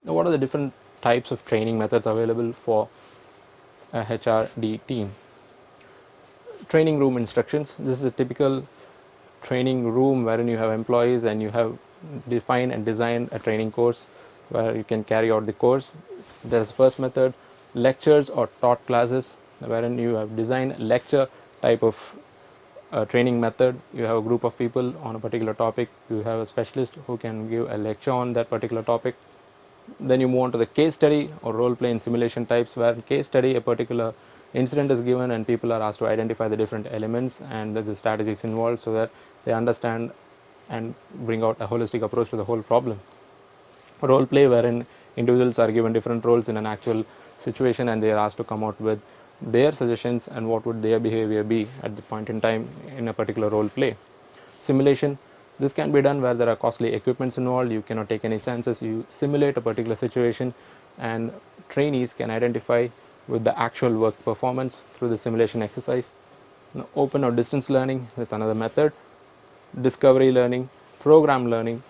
Now, what are the different types of training methods available for a HRD team? Training room instructions. This is a typical training room wherein you have employees and you have defined and designed a training course where you can carry out the course. There is first method, lectures or taught classes, wherein you have designed lecture type of training method. You have a group of people on a particular topic, you have a specialist who can give a lecture on that particular topic. Then you move on to the case study or role play and simulation types, where in case study a particular incident is given and people are asked to identify the different elements and the strategies involved so that they understand and bring out a holistic approach to the whole problem. Role play, wherein individuals are given different roles in an actual situation and they are asked to come out with their suggestions and what would their behavior be at the point in time in a particular role play. Simulation, this can be done where there are costly equipments involved, you cannot take any chances, you simulate a particular situation and trainees can identify with the actual work performance through the simulation exercise. Now, open or distance learning, that's another method. Discovery learning, program learning,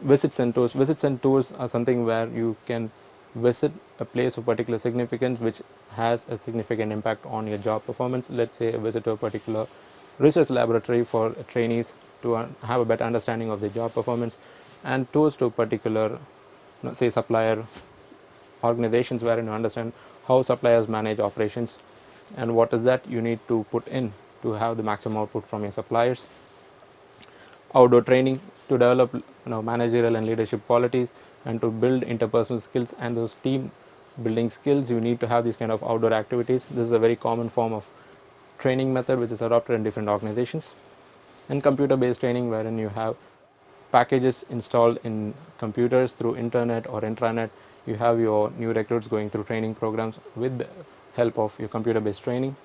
visits and tours. Visits and tours are something where you can visit a place of particular significance which has a significant impact on your job performance. Let's say a visit to a particular research laboratory for trainees to have a better understanding of their job performance, and tours to particular, say, supplier organizations wherein you understand how suppliers manage operations and what is that you need to put in to have the maximum output from your suppliers. Outdoor training, to develop managerial and leadership qualities and to build interpersonal skills and those team building skills, you need to have these kind of outdoor activities. This is a very common form of training method which is adopted in different organizations. And computer based training, wherein you have packages installed in computers through internet or intranet. You have your new recruits going through training programs with the help of your computer based training.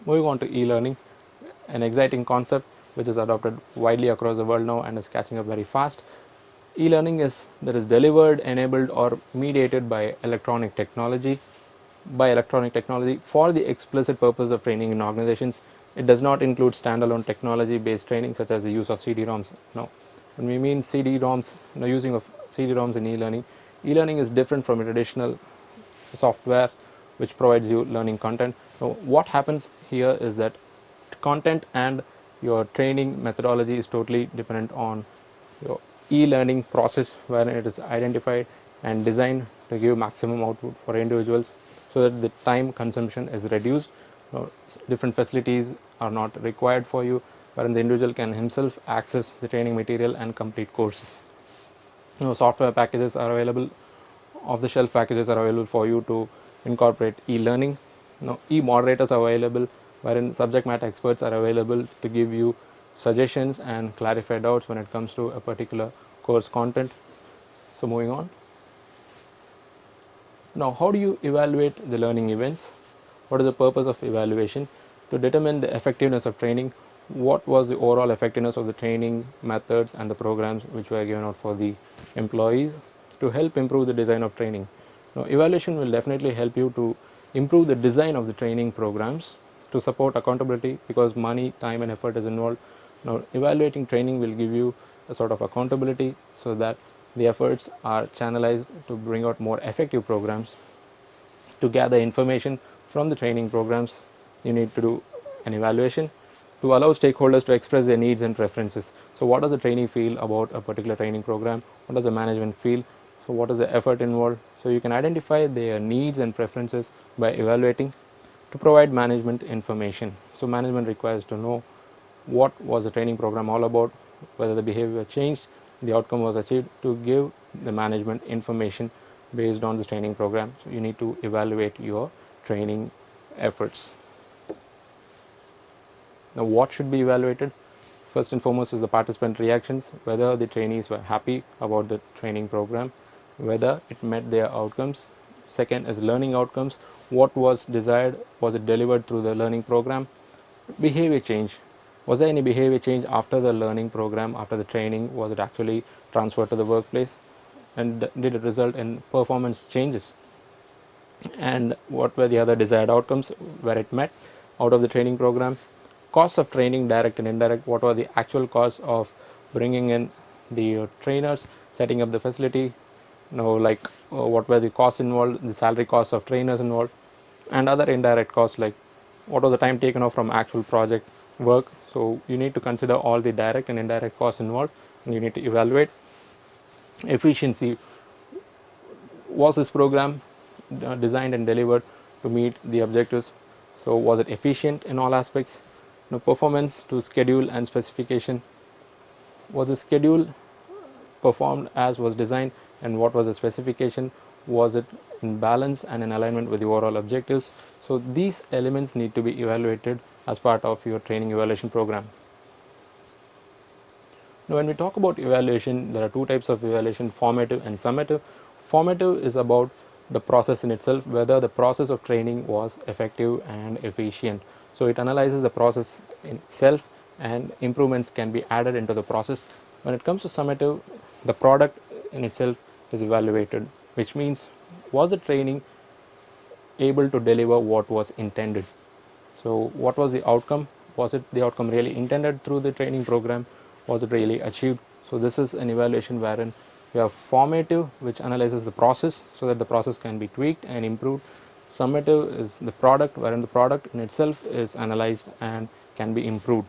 Moving on to e-learning, an exciting concept which is adopted widely across the world now and is catching up very fast. E-learning is that is delivered, enabled or mediated by electronic technology for the explicit purpose of training in organizations. It does not include standalone technology based training such as the use of CD-ROMs. Now, when we mean CD-ROMs, using of CD-ROMs in e-learning, e-learning is different from a traditional software which provides you learning content. So what happens here is that content and your training methodology is totally dependent on your e-learning process, where it is identified and designed to give maximum output for individuals so that the time consumption is reduced. Different facilities are not required for you, wherein the individual can himself access the training material and complete courses. Software packages are available, off-the-shelf packages are available for you to incorporate e-learning. E-moderators are available, wherein subject matter experts are available to give you suggestions and clarify doubts when it comes to a particular course content. So moving on. Now, how do you evaluate the learning events? What is the purpose of evaluation? To determine the effectiveness of training. What was the overall effectiveness of the training methods and the programs which were given out for the employees, to help improve the design of training. Now, evaluation will definitely help you to improve the design of the training programs, to support accountability, because money, time and effort is involved. Now, evaluating training will give you a sort of accountability so that the efforts are channelized to bring out more effective programs. To gather information from the training programs, you need to do an evaluation. To allow stakeholders to express their needs and preferences. So what does the trainee feel about a particular training program? What does the management feel? So what is the effort involved? So you can identify their needs and preferences by evaluating. To provide management information. So management requires to know what was the training program all about, whether the behavior changed, the outcome was achieved, to give the management information based on this training program. So you need to evaluate your training efforts. Now, what should be evaluated? First and foremost is the participant reactions, whether the trainees were happy about the training program, whether it met their outcomes. Second is learning outcomes. What was desired? Was it delivered through the learning program? Behavior change. Was there any behavior change after the learning program, after the training? Was it actually transferred to the workplace? And did it result in performance changes? And what were the other desired outcomes where it met out of the training program? Costs of training, direct and indirect. What were the actual costs of bringing in the trainers setting up the facility, like what were the costs involved, the salary costs of trainers involved, and other indirect costs like what was the time taken off from actual project work. So you need to consider all the direct and indirect costs involved, and you need to evaluate efficiency. Was this program designed and delivered to meet the objectives? So was it efficient in all aspects? Performance to schedule and specification. Was the schedule performed as was designed, and what was the specification? Was it in balance and in alignment with the overall objectives? So these elements need to be evaluated as part of your training evaluation program. Now when we talk about evaluation, there are two types of evaluation: formative and summative. Formative is about the process in itself, whether the process of training was effective and efficient. So it analyzes the process in itself and improvements can be added into the process. When it comes to summative, the product in itself is evaluated, which means was the training able to deliver what was intended? So what was the outcome? Was it the outcome really intended through the training program? Was it really achieved? So this is an evaluation wherein we have formative, which analyzes the process so that the process can be tweaked and improved. Summative is the product, wherein the product in itself is analyzed and can be improved.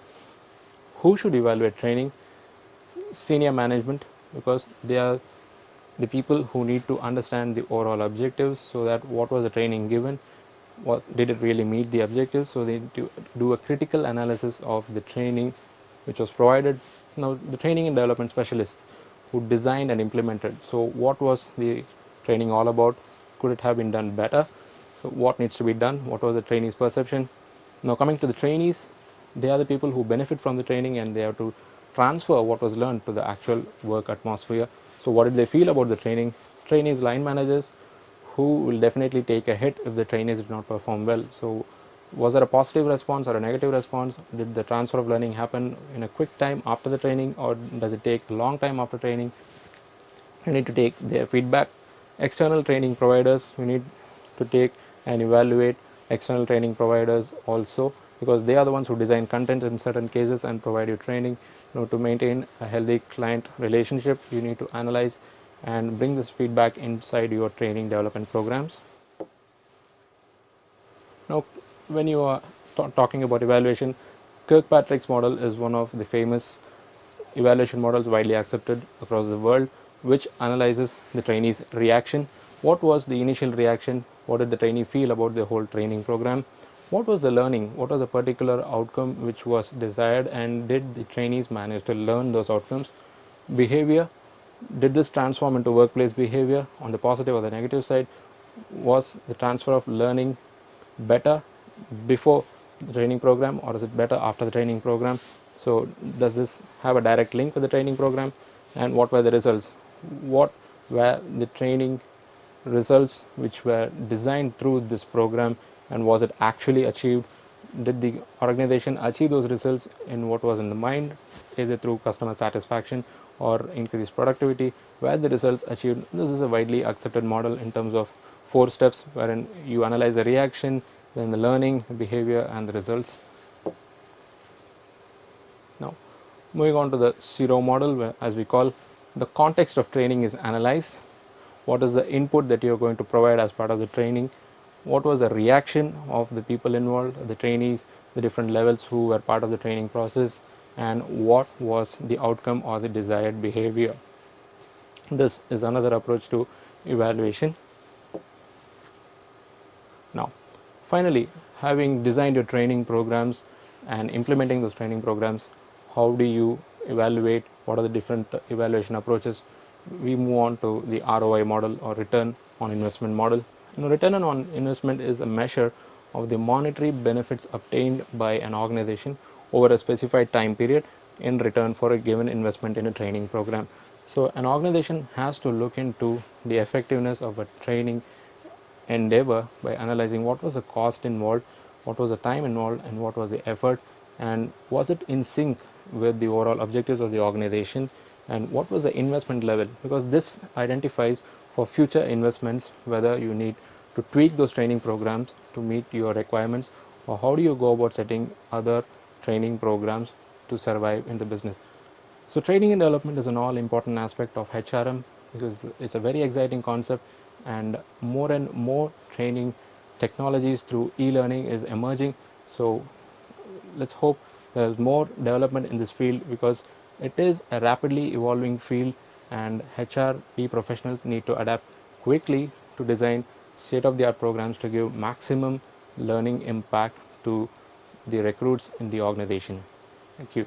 Who should evaluate training? Senior management, because they are the people who need to understand the overall objectives, so that what was the training given, what did it really meet the objectives. So they need to do a critical analysis of the training which was provided. Now the training and development specialists who designed and implemented, so what was the training all about? Could it have been done better? So what needs to be done? What was the trainees' perception? Now coming to the trainees, they are the people who benefit from the training, and they have to transfer what was learned to the actual work atmosphere. So what did they feel about the training? Trainees, line managers, who will definitely take a hit if the trainees did not perform well. So was there a positive response or a negative response? Did the transfer of learning happen in a quick time after the training, or does it take a long time after training? You need to take their feedback. External training providers, we need to take and evaluate external training providers also, because they are the ones who design content in certain cases and provide you training. To maintain a healthy client relationship, you need to analyze and bring this feedback inside your training development programs. Now when you are talking about evaluation, Kirkpatricks model is one of the famous evaluation models widely accepted across the world, which analyzes the trainee's reaction. What was the initial reaction? What did the trainee feel about the whole training program? What was the learning? What was the particular outcome which was desired, and did the trainees manage to learn those outcomes? Behavior, did this transform into workplace behavior on the positive or the negative side? Was the transfer of learning better before the training program, or is it better after the training program? So does this have a direct link with the training program? And what were the results? What were the training results which were designed through this program, and was it actually achieved? Did the organization achieve those results in what was in the mind? Is it through customer satisfaction or increased productivity? Were the results achieved? This is a widely accepted model in terms of 4 steps, wherein you analyze the reaction, then the learning, the behavior, and the results. Now moving on to the zero model, where, as we call, the context of training is analyzed. What is the input that you are going to provide as part of the training? What was the reaction of the people involved, the trainees, the different levels who were part of the training process, and what was the outcome or the desired behavior? This is another approach to evaluation. Now finally, having designed your training programs and implementing those training programs, how do you evaluate? What are the different evaluation approaches? We move on to the ROI model, or return on investment model. Return on investment is a measure of the monetary benefits obtained by an organization over a specified time period in return for a given investment in a training program. So an organization has to look into the effectiveness of a training endeavor by analyzing what was the cost involved, what was the time involved, and what was the effort, and was it in sync with the overall objectives of the organization, and what was the investment level, because this identifies for future investments whether you need to tweak those training programs to meet your requirements, or how do you go about setting other training programs to survive in the business. So training and development is an all important aspect of HRM because it's a very exciting concept, and more training technologies through e-learning is emerging. So let's hope there's more development in this field because it is a rapidly evolving field, and HRD professionals need to adapt quickly to design state-of-the-art programs to give maximum learning impact to the recruits in the organization. Thank you.